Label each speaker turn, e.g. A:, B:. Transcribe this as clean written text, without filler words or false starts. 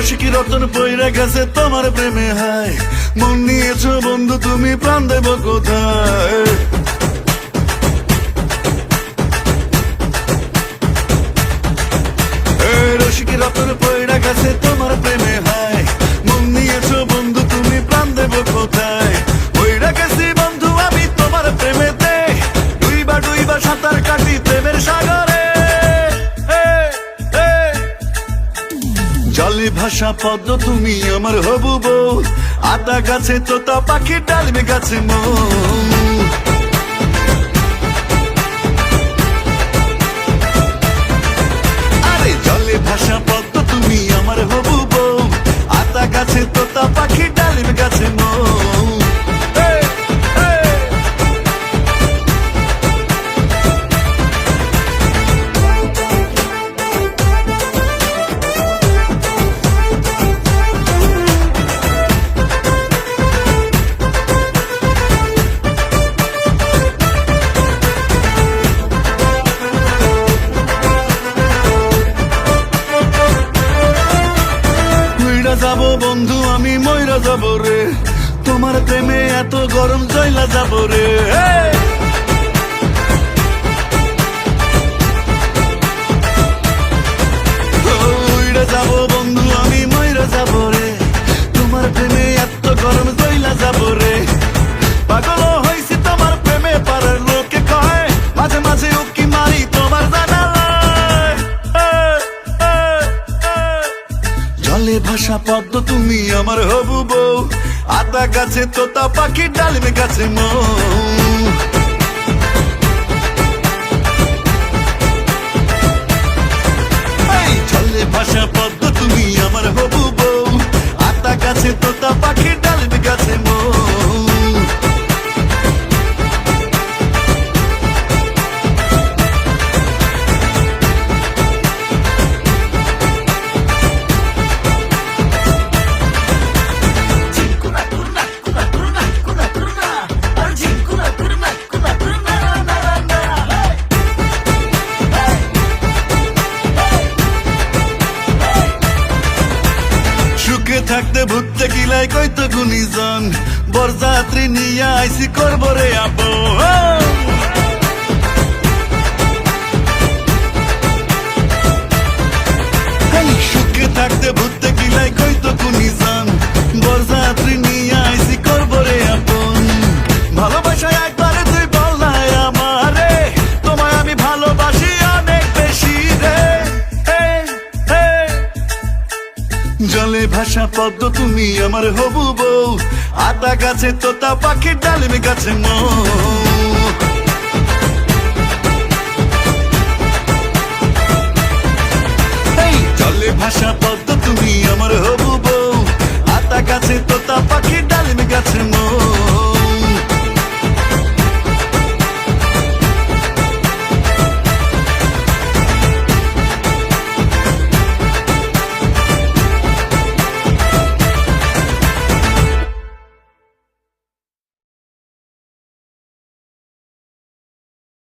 A: রসিকি রতন পইরা গেছে তোমার প্রেমে হায়, মন নিয়েছো বন্ধু তুমি প্রাণ দেব কোথায়? রসিকি রতন পইরা গেছে তোমার প্রেমে হায়, মন নিয়েছো বন্ধু তুমি প্রাণ দেব কোথায়? পইরা গেছি বন্ধু আমি তোমার প্রেমেতে, ডুইবা ডুইবা সাঁতার কাটি প্রেমের সাগরে। জলে ভাষা পদ্ম তুমি আমার হবু বউ, আতা গাছে তোতা পাখি ডালমে গাছে মৌ। আরে জলে ভাষা পদ্ম তুমি আমার হবু বউ, আতা গাছে তোতা পাখি ডালমে গাছে মৌ। যাব বন্ধু আমি মইরা যাব রে, তোমার প্রেমে এত গরম জয়লা যাব রে। মইরা যাব বন্ধু আমি মইরা যাব রে, তোমার প্রেমে এত গরম জয়লা যাব রে। পাগল হইছি তোমার প্রেমে পারার লোকে কয়, মাঝে মাঝে উকি মারি তোমার জানালায়। জলে ভাষা পদ্ম তুমি আমার হবু বউ, আতা গাছে তোতা পাখি ডালমে গাছে মৌ। জলে ভাষা পদ্ম তুমি আমার হবু বউ, আতা গাছে তোতা পাখি ডালমে গাছে মৌ। থাকতে ভুগতে গিলাই কইতো গুনিজন, বরযাত্রী নিয়ে আইসি করব রে আপন। সুখে থাকতে ভুগতে গিলাই কইতো গুনিজন, বরযাত্রী নিয়ে আইসি করব রে আপন। ভালোবাসা একবারে তুই বল না আমারে, তোমায় আমি ভালোবাসি অনেক বেশি রে। জলে ভাষা পদ্ম তুমি আমার হবু বউ, আতা গাছে তোতা পাখি ডালমে গাছে মৌ। জলে ভাষা পদ্ম তুমি আমার হবু বউ, আতা গাছে তোতা পাখি ডালমে গাছে মৌ।